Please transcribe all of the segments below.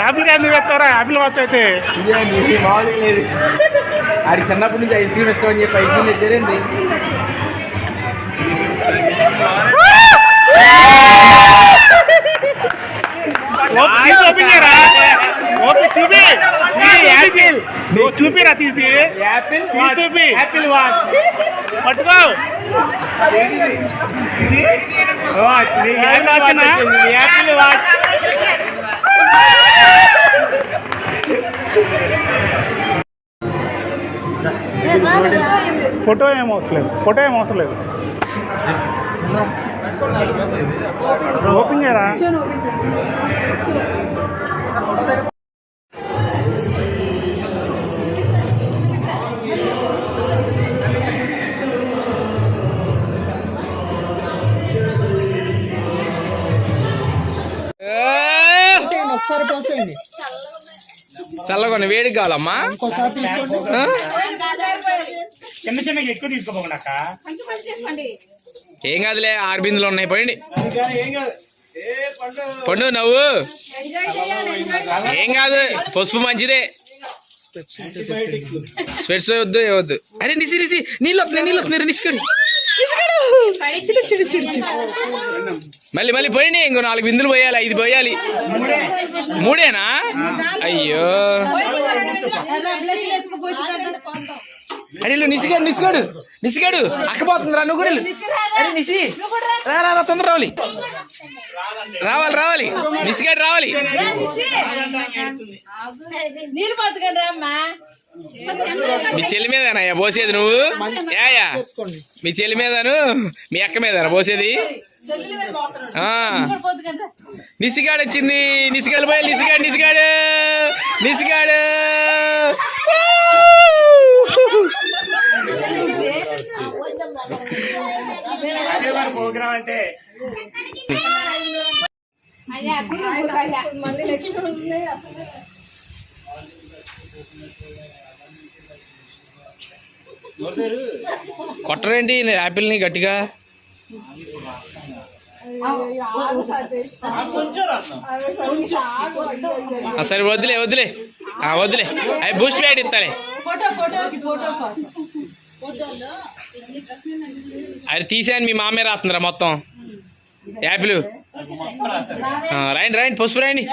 Apple ఎందుకు పెడతారా? Apple watch అయితే మామూలుగా లేదు. ఆడికి చిన్నప్పటి నుంచి ఐస్ క్రీమ్ ఇష్టం అని చెప్పి ఐస్ క్రీమ్ తెచ్చారండి. చూపిరా తీసి యాపిల్ చూపి. యాపిల్ వాచ్ పట్టుకో. Apple watch. ఫోటో ఏం అవసరం లేదు. ఓపెన్ చేయరా? ఒకసారి పోసేయండి. చల్లగొని వేడికి కావాలమ్మా. చిన్న చిన్నగా ఎక్కువ తీసుకోపోకుండా ఏం కాదులే, 6 బిందులు ఉన్నాయి. పోయండి పండు. నవ్వు ఏం కాదు, పసుపు మంచిదే. స్పెట్స్ వద్దు ఏవద్దు. అరే నిసి నీళ్ళు వస్తున్నాయి. నిసుకోండి. మళ్ళీ పోయండి. ఇంకో 4 బిందులు పోయాలి, 5 పోయాలి. 3ఏనా? అయ్యో అరే నిసిగాడు అక్కపోతుంది రా. నువ్వు కూడా అరే నిసి రా తొందర రావాలి. నిసిగాడు రావాలి. మీ చెల్లి మీదనా పోసేది? నువ్వు ఏయా మీ చెల్లి మీదను మీ అక్క మీదనా పోసేది? నిసిగాడు వచ్చింది. నిసిగాడు పోయాలి. నిసిగాడు ప్రోగ్రామ్ అంటే కొట్టరేంటి యాపిల్ని గట్టిగా? సరే వద్దులే. అవి బూస్ట్ ప్యాడ్ ఇస్తాలే. అది తీసాను. మీ మామే రాస్తుందిరా మొత్తం యాపిల్. రాయండి పసుపు రాయండి.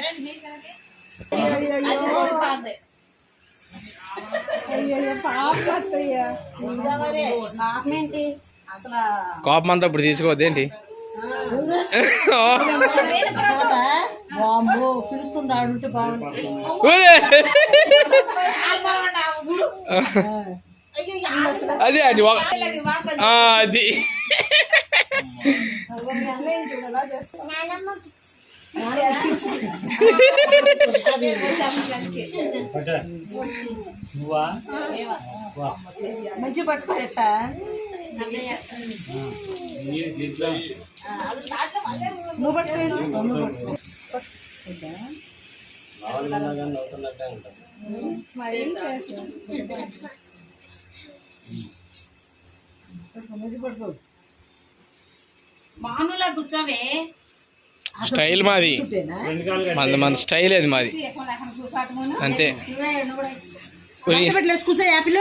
కోపం అంతా ఇప్పుడు తీసుకోవద్దేంటి? అదే అండి అది మంచి పట్టుకోట నువ్వు పట్టుకో. మామూలుగా కూర్చోవే. స్టైల్ మాది, మన స్టైల్ అది మాది అంతే. కూర్చో యాపిల్.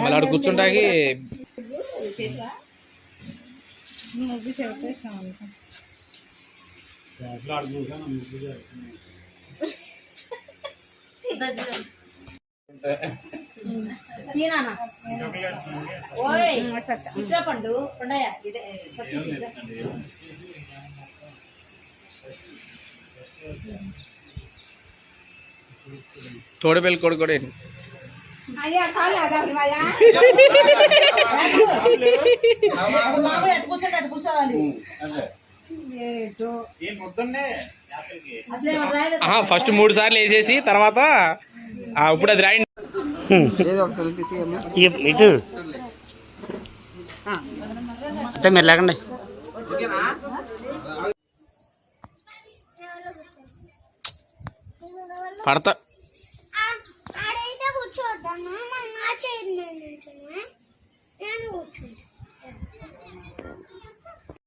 మళ్ళీ ఆడ కూర్చుంటాకి పండు తోడపల్లి కొడుకు కూడా ఫస్ట్ 3 సార్లు వేసేసి తర్వాత ఇప్పుడు అది రాయండి. ఇటు అంటే మీరు లేకండి. పడతా కూర్చోద్దాను కూర్చుంటా.